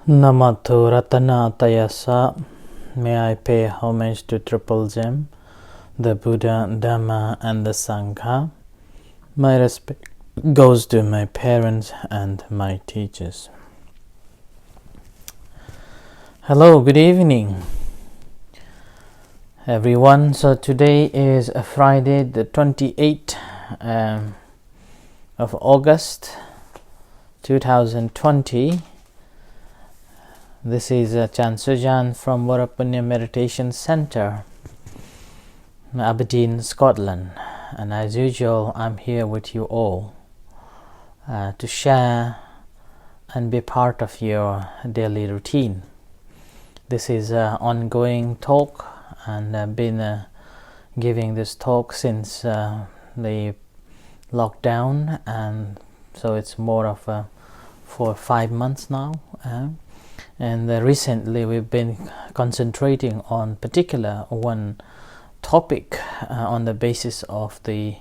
Namato Ratana Tayasa. May I pay homage to Triple Gem, the Buddha, Dhamma and the Sangha. My respect goes to my parents and my teachers. Hello, good evening everyone. So today is a Friday, the 28th of August 2020. This is Chan Sujan from Varapunya Meditation Center, Aberdeen, Scotland, and as usual I'm here with you all to share and be part of your daily routine. This is an ongoing talk, and I've been giving this talk since the lockdown, and so it's more of 4 or 5 months now. And recently we've been concentrating on particular one topic on the basis of the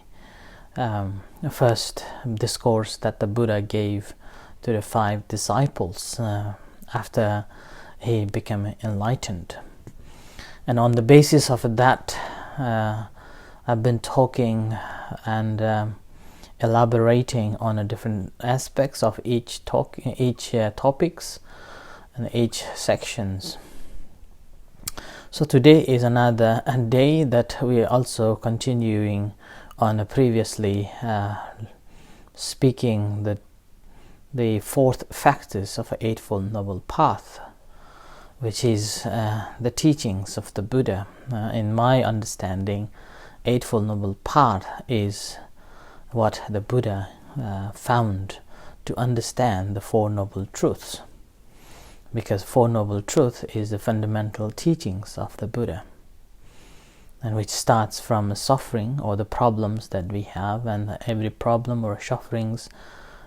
first discourse that the Buddha gave to the 5 disciples after he became enlightened. And on the basis of that, I've been talking and elaborating on the different aspects of each topics and each sections. So today is another day that we are also continuing on previously speaking the 4th factors of an Eightfold Noble Path, which is the teachings of the Buddha. In my understanding, Eightfold Noble Path is what the Buddha found to understand the 4 Noble Truths, because 4 Noble Truths is the fundamental teachings of the Buddha, and which starts from suffering or the problems that we have, and every problem or sufferings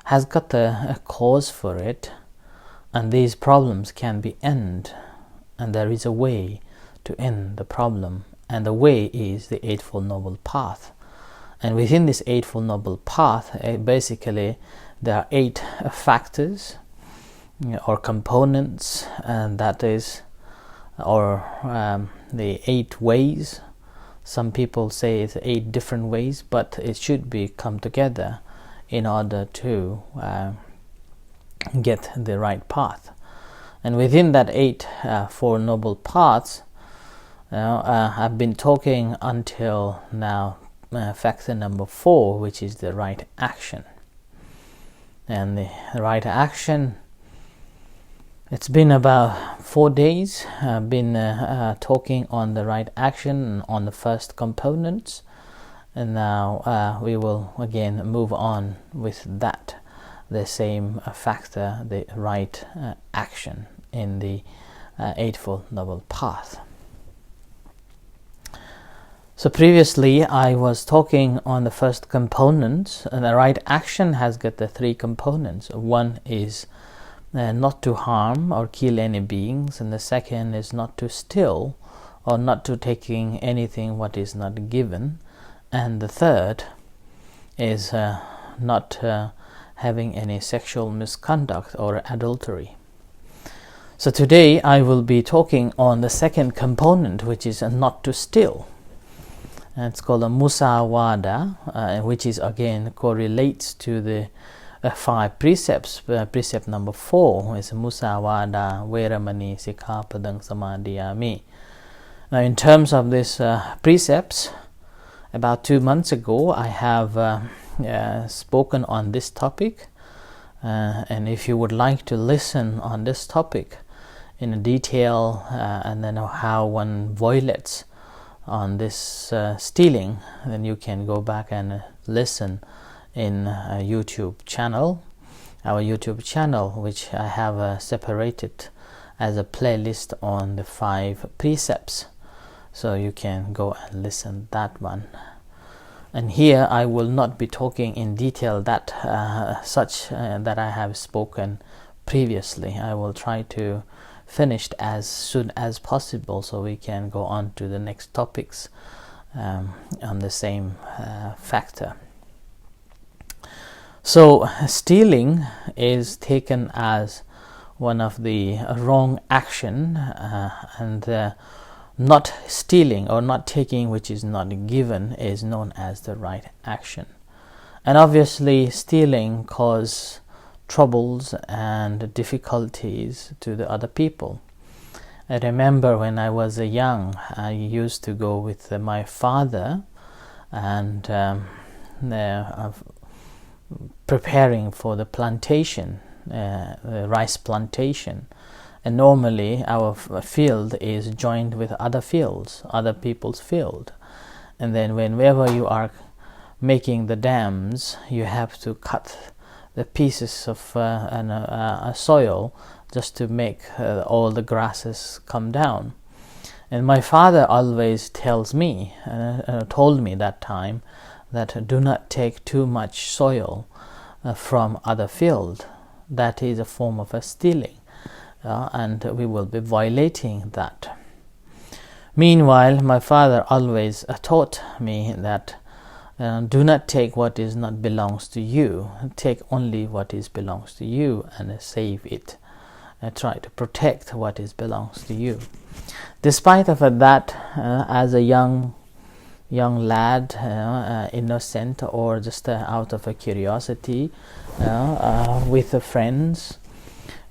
has got a cause for it, and these problems can be ended, and there is a way to end the problem, and the way is the Eightfold Noble Path. And within this Eightfold Noble Path, basically there are 8 factors or components, and that is, or the 8 ways. Some people say it's 8 different ways, but it should be come together in order to get the right path. And within that 8 4 noble paths, I've been talking until now factor number 4, which is the right action. And the right action, it's been about 4 days. I've been talking on the right action on the first components, and now we will again move on with that, the same factor, the right action in the Eightfold Noble Path. So previously I was talking on the first component, and the right action has got the 3 components. One is not to harm or kill any beings, and the second is not to steal or not to taking anything what is not given, and the third is not having any sexual misconduct or adultery. So today I will be talking on the second component, which is not to steal. And it's called a musawada, which is again correlates to the 5 precepts. Precept number 4 is musawada veramani sikkhapadang samadhiyami. Now in terms of this precepts, about 2 months ago I have spoken on this topic, and if you would like to listen on this topic in detail, and then how one violates on this stealing, then you can go back and listen in a YouTube channel, our YouTube channel, which I have separated as a playlist on the 5 precepts, so you can go and listen that one. And here I will not be talking in detail that that I have spoken previously. I will try to finish as soon as possible, so we can go on to the next topics on the same factor. So stealing is taken as one of the wrong action, and not stealing or not taking which is not given is known as the right action. And obviously stealing causes troubles and difficulties to the other people. I remember when I was young, I used to go with my father and preparing for the plantation, the rice plantation. And normally our field is joined with other fields, other people's field. And then whenever you are making the dams, you have to cut the pieces of soil just to make all the grasses come down. And my father always told me that time that do not take too much soil from other field. That is a form of a stealing. And we will be violating that. Meanwhile, my father always taught me that do not take what is not belongs to you. Take only what is belongs to you and save it. Try to protect what is belongs to you. Despite of that, as a young lad, innocent or just out of a curiosity, with the friends,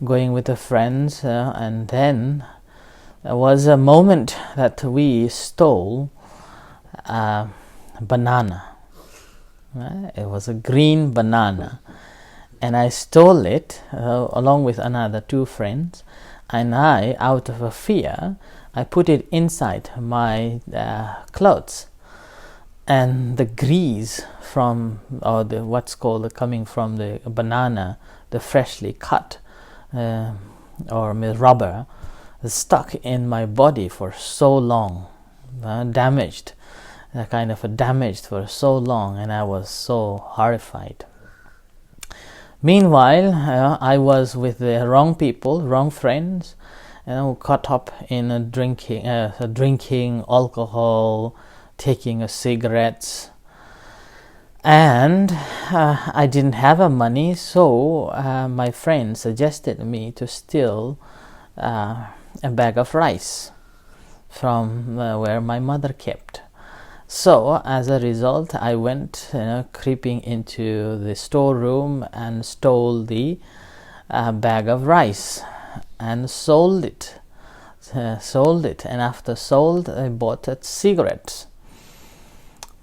going with the friends, and then there was a moment that we stole a banana. It was a green banana, and I stole it along with another two friends, and I, out of a fear, I put it inside my clothes, and the grease from, or the what's called coming from the banana, the freshly cut or rubber, stuck in my body for so long, damaged for so long, and I was so horrified. Meanwhile, I was with the wrong people, wrong friends, caught up in drinking alcohol, taking cigarettes, and I didn't have money, so my friend suggested me to steal a bag of rice from where my mother kept. So as a result, I went creeping into the storeroom and stole the bag of rice and sold it. And after sold, I bought cigarettes.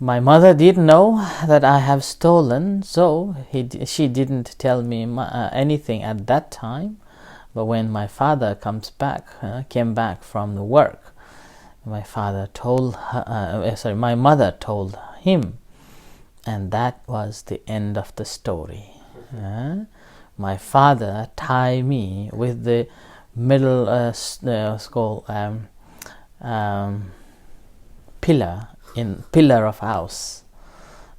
My mother did know that I have stolen, so she didn't tell me anything at that time. But when my father came back from the work, my mother told him, and that was the end of the story. My father tied me with the middle pillar of house.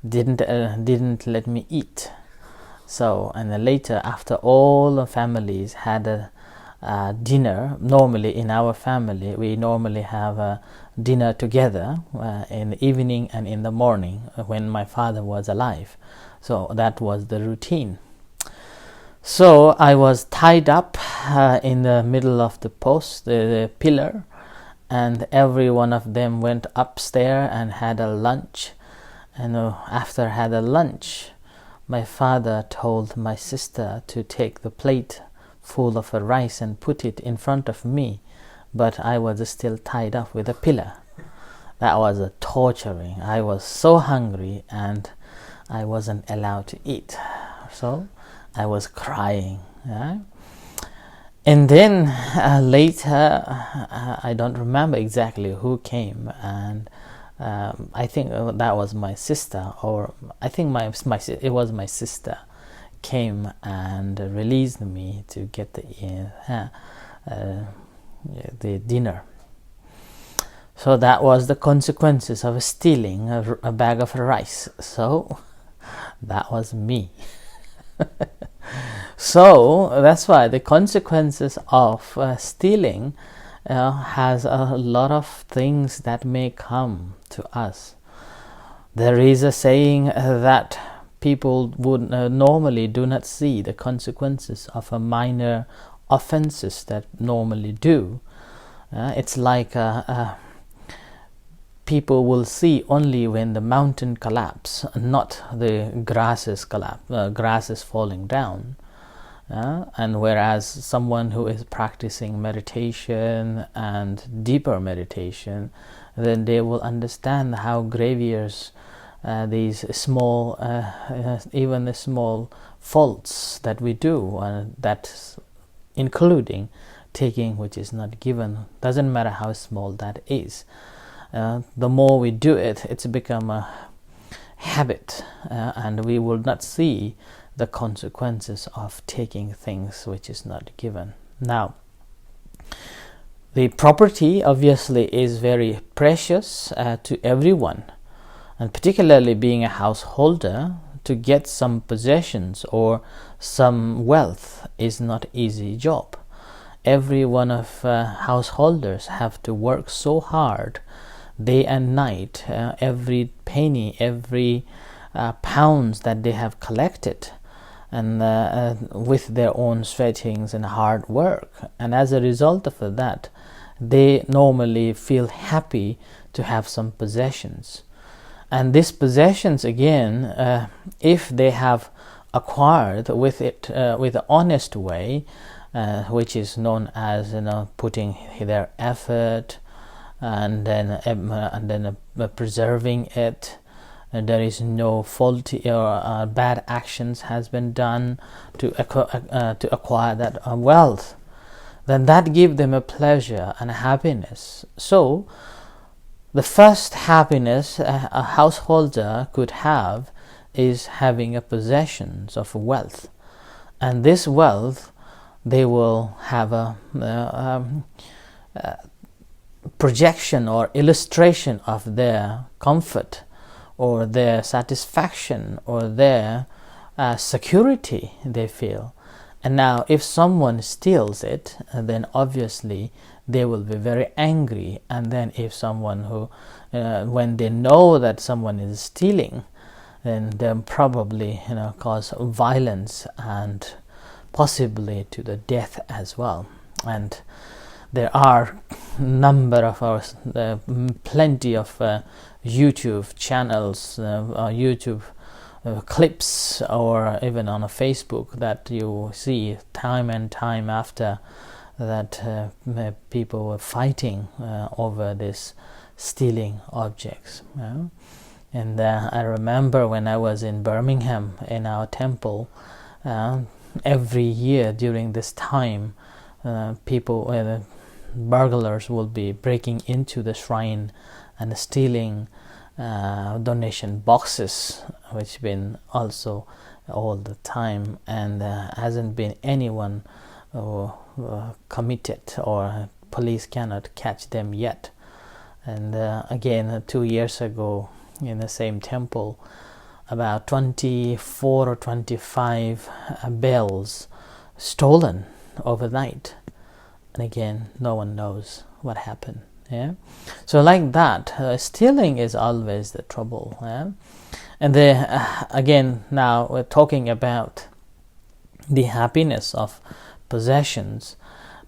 Didn't let me eat. So, and then later, after all the families had a dinner, normally in our family we normally have a dinner together in the evening and in the morning when my father was alive. So that was the routine. So I was tied up in the middle of the post, the pillar, and every one of them went upstairs and had a lunch. And after had a lunch, my father told my sister to take the plate full of rice and put it in front of me, but I was still tied up with a pillar. That was torturing. I was so hungry and I wasn't allowed to eat, so I was crying. And then later, I don't remember exactly who came, and I think that was my sister, or I think it was my sister, came and released me to get the dinner. So that was the consequences of stealing a bag of rice. So that was me. So that's why the consequences of stealing has a lot of things that may come to us. There is a saying that people would normally do not see the consequences of a minor offenses that normally do. It's like people will see only when the mountain collapse, not the grass is falling down. And whereas someone who is practicing meditation and deeper meditation, then they will understand how grievous these small, even the small faults that we do, that's including taking which is not given, doesn't matter how small that is. The more we do it, it's become a habit, and we will not see the consequences of taking things which is not given. Now, the property obviously is very precious to everyone, and particularly being a householder, to get some possessions or some wealth is not easy job. Every one of householders have to work so hard day and night, every penny, every pounds that they have collected, and with their own sweatings and hard work, and as a result of that, they normally feel happy to have some possessions. And these possessions, again, if they have acquired with it with an honest way, which is known as putting their effort, and then preserving it, and there is no faulty or bad actions has been done to acquire that wealth, then that gives them a pleasure and a happiness. So the first happiness a householder could have is having a possessions of wealth, and this wealth they will have a projection or illustration of their comfort or their satisfaction or their security they feel. And now if someone steals it, then obviously they will be very angry. And then if someone who when they know that someone is stealing, then they'll probably cause violence and possibly to the death as well. And there are number of plenty of YouTube channels, YouTube clips, or even on a Facebook that you see time and time after that people were fighting over this stealing objects. And I remember when I was in Birmingham in our temple, every year during this time, people, burglars will be breaking into the shrine and stealing donation boxes, which been also all the time, and hasn't been anyone committed, or police cannot catch them yet. And again, 2 years ago in the same temple, about 24 or 25 bells stolen overnight, and again no one knows what happened. So like that, stealing is always the trouble. And again, now we're talking about the happiness of possessions.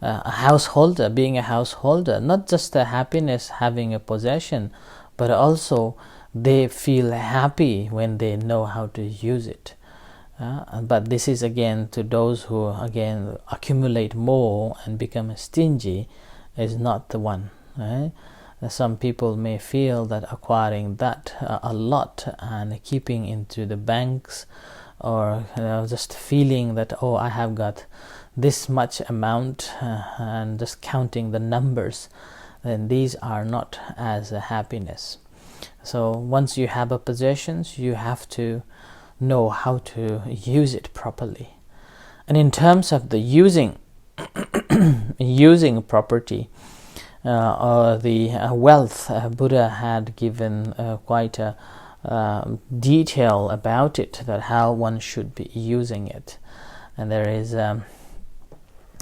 A householder, being a householder, not just the happiness having a possession, but also they feel happy when they know how to use it. But this is again to those who again accumulate more and become stingy, is not the one. Some people may feel that acquiring that a lot and keeping into the banks, or just feeling that, oh, I have got this much amount, and just counting the numbers, then these are not as a happiness. So once you have a possessions, you have to know how to use it properly. And in terms of the using property, or the wealth, Buddha had given quite a detail about it, that how one should be using it. And there is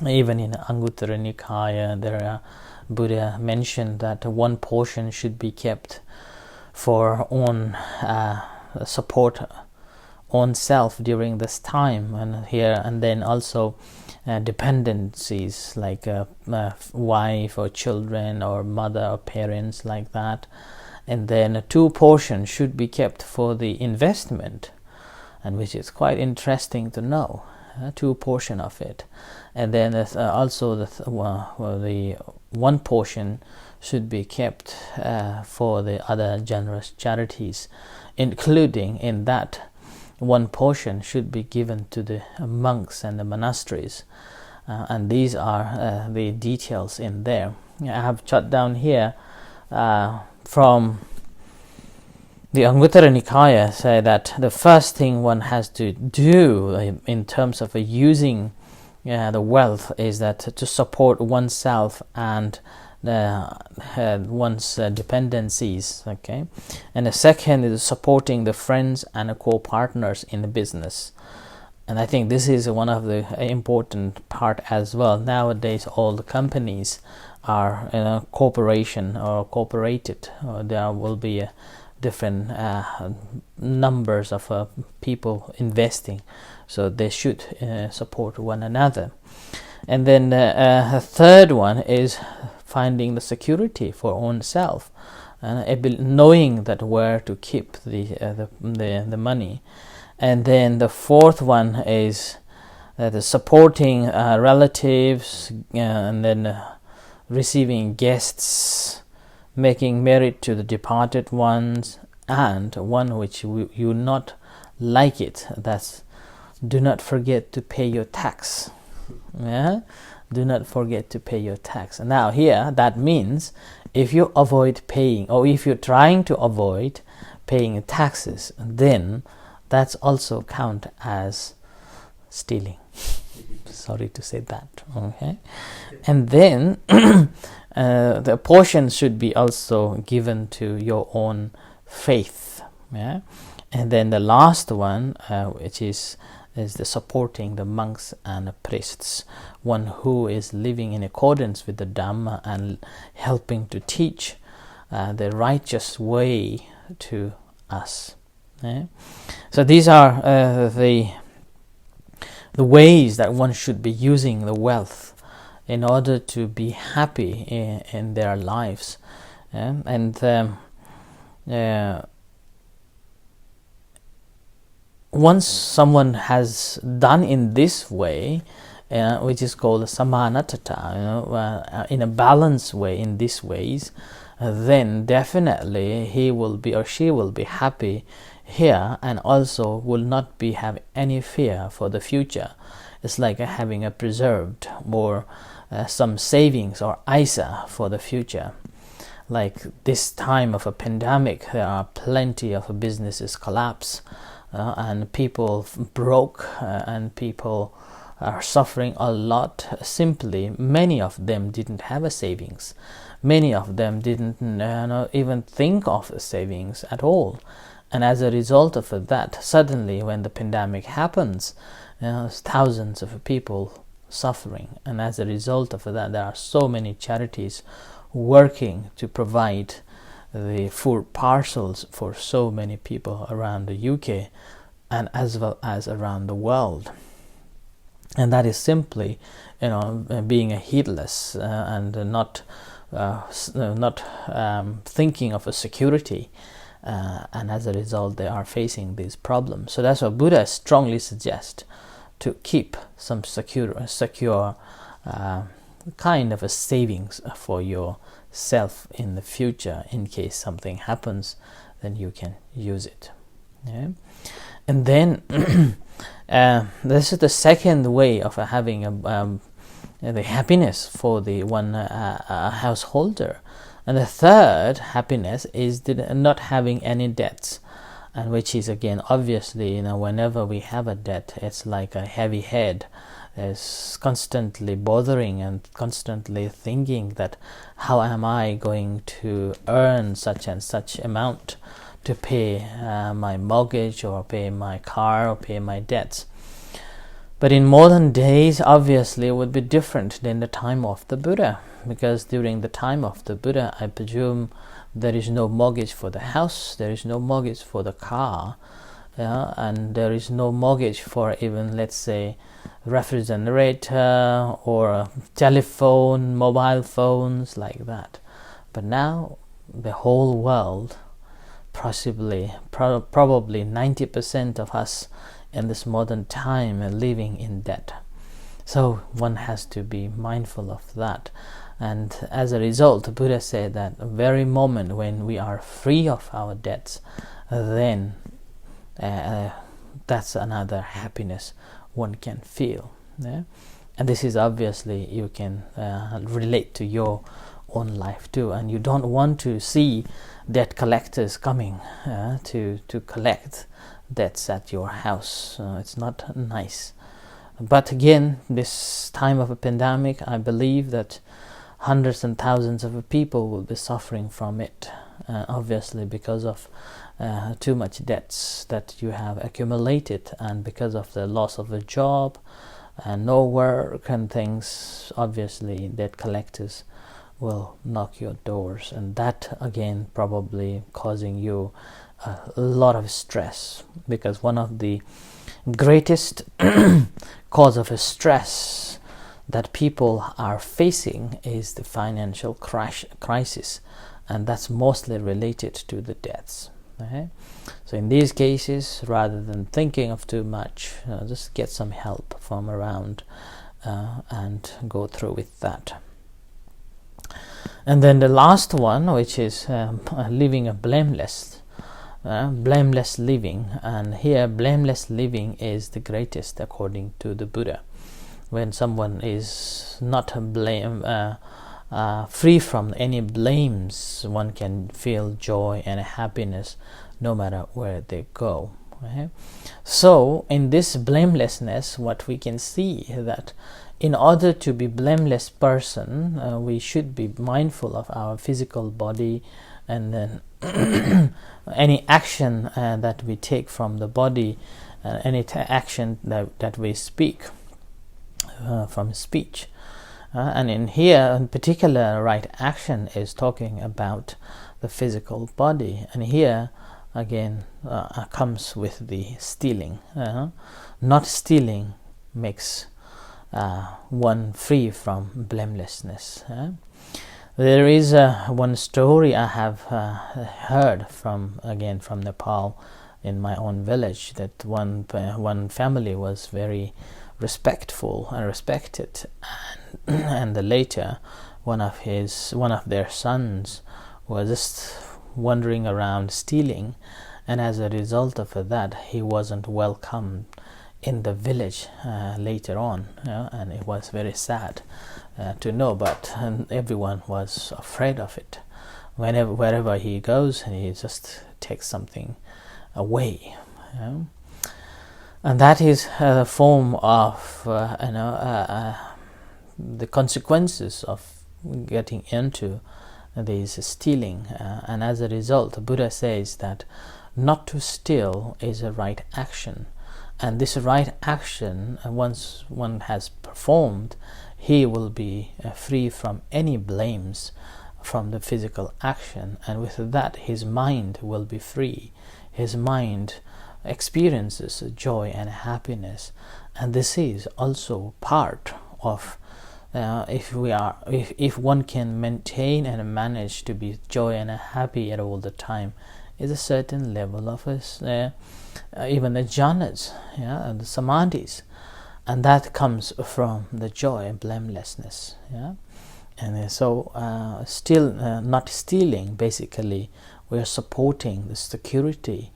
even in Anguttara Nikaya, there Buddha mentioned that one portion should be kept for own support own self during this time, and then also dependencies like a wife or children or mother or parents like that. And then 2 portions should be kept for the investment, and which is quite interesting to know. 2 portion of it, and then also the 1 portion should be kept for the other generous charities, including in that 1 portion should be given to the monks and the monasteries, and these are the details in there. I have jot down here from the Anguttara Nikaya, say that the first thing one has to do in terms of using the wealth is that to support oneself and one's dependencies. Okay, and the second is supporting the friends and co-partners in the business. And I think this is one of the important part as well. Nowadays, all the companies are in a corporation or cooperated, or there will be different numbers of people investing, so they should support one another. And then the third one is finding the security for own self, knowing that where to keep the money. And then the fourth one is the supporting relatives, and then receiving guests, making merit to the departed ones, and one which you not like it, that's do not forget to pay your tax. Yeah, do not forget to pay your tax. Now here that means if you avoid paying, or if you're trying to avoid paying taxes, then that's also count as stealing. Sorry to say that. Okay, and then the portion should be also given to your own faith. Yeah, and then the last one, which is the supporting the monks and the priests, one who is living in accordance with the Dhamma and helping to teach the righteous way to us. Yeah? So these are the ways that one should be using the wealth in order to be happy in their lives. And once someone has done in this way, which is called samanatata, in a balanced way, in these ways, then definitely he will be or she will be happy here, and also will not have any fear for the future. It's like having a preserved or some savings or ISA for the future. Like this time of a pandemic, there are plenty of businesses collapse, and people broke, and people are suffering a lot. Simply, many of them didn't have a savings. Many of them didn't even think of savings at all. And as a result of that, suddenly when the pandemic happens, thousands of people suffering. And as a result of that, there are so many charities working to provide the food parcels for so many people around the UK and as well as around the world. And that is simply, being a heedless and not thinking of a security. And as a result, they are facing these problems. So that's what Buddha strongly suggests, to keep some secure kind of a savings for yourself in the future. In case something happens, then you can use it. Yeah? And then this is the second way of having the happiness for the one householder. And the third happiness is not having any debts, and which is again obviously, whenever we have a debt, it's like a heavy head. It's constantly bothering and constantly thinking that how am I going to earn such and such amount to pay my mortgage, or pay my car, or pay my debts. But in modern days, obviously, it would be different than the time of the Buddha, because during the time of the Buddha, I presume there is no mortgage for the house, there is no mortgage for the car, and there is no mortgage for even, let's say, refrigerator or a telephone, mobile phones, like that. But now the whole world, probably 90% of us in this modern time are living in debt. So one has to be mindful of that. And as a result, Buddha said that the very moment when we are free of our debts, then that's another happiness one can feel. Yeah? And this is obviously, you can relate to your own life too, and you don't want to see debt collectors coming to collect debts at your house. It's not nice. But again, this time of a pandemic, I believe that hundreds and thousands of people will be suffering from it, obviously because of too much debts that you have accumulated, and because of the loss of a job and no work and things. Obviously debt collectors will knock your doors, and that again probably causing you a lot of stress, because one of the greatest cause of stress that people are facing is the financial crisis, and that's mostly related to the debts. Okay? So in these cases, rather than thinking of too much, just get some help from around and go through with that. And then the last one, which is living a blameless living. And here blameless living is the greatest according to the Buddha. When someone is not free from any blames, one can feel joy and happiness no matter where they go. Okay? So in this blamelessness, what we can see that in order to be blameless person, we should be mindful of our physical body, and then any action that we take from the body, any action that we speak from speech. And in here, in particular, right action is talking about the physical body. And here, again, comes with the stealing. Not stealing makes one free from blamelessness. There is one story I have heard from Nepal, in my own village, that one family was very respectful and respected, and later one of their sons was just wandering around stealing, and as a result of that he wasn't welcomed in the village later on, and it was very sad to know, but everyone was afraid of it. Wherever he goes, and he just takes something away, and that is a form of the consequences of getting into this stealing, and as a result, Buddha says that not to steal is a right action, and this right action, once one has performed, he will be free from any blames from the physical action, and with that his mind will be free. His mind experiences joy and happiness, and this is also part of if one can maintain and manage to be joy and happy at all the time, is a certain level of even the jhanas, and the samadhis, and that comes from the joy and blamelessness. And so still not stealing, basically we are supporting the security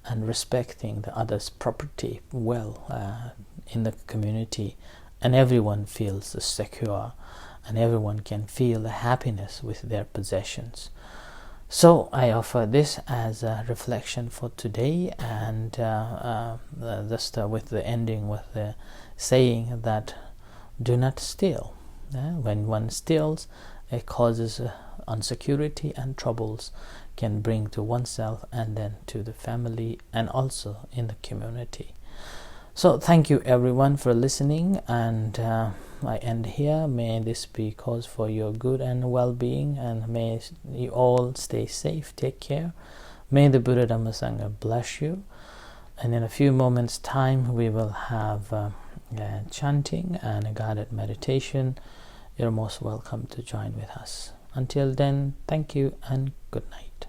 and respecting the other's property well in the community, and everyone feels secure, and everyone can feel the happiness with their possessions. So I offer this as a reflection for today, and just with the ending with the saying that do not steal. When one steals, it causes insecurity and troubles can bring to oneself and then to the family and also in the community. So thank you everyone for listening, and I end here. May this be cause for your good and well-being, and may you all stay safe, take care. May the Buddha Dhamma Sangha bless you, And in a few moments time we will have chanting and a guided meditation. You're most welcome to join with us. Until then, thank you and good night.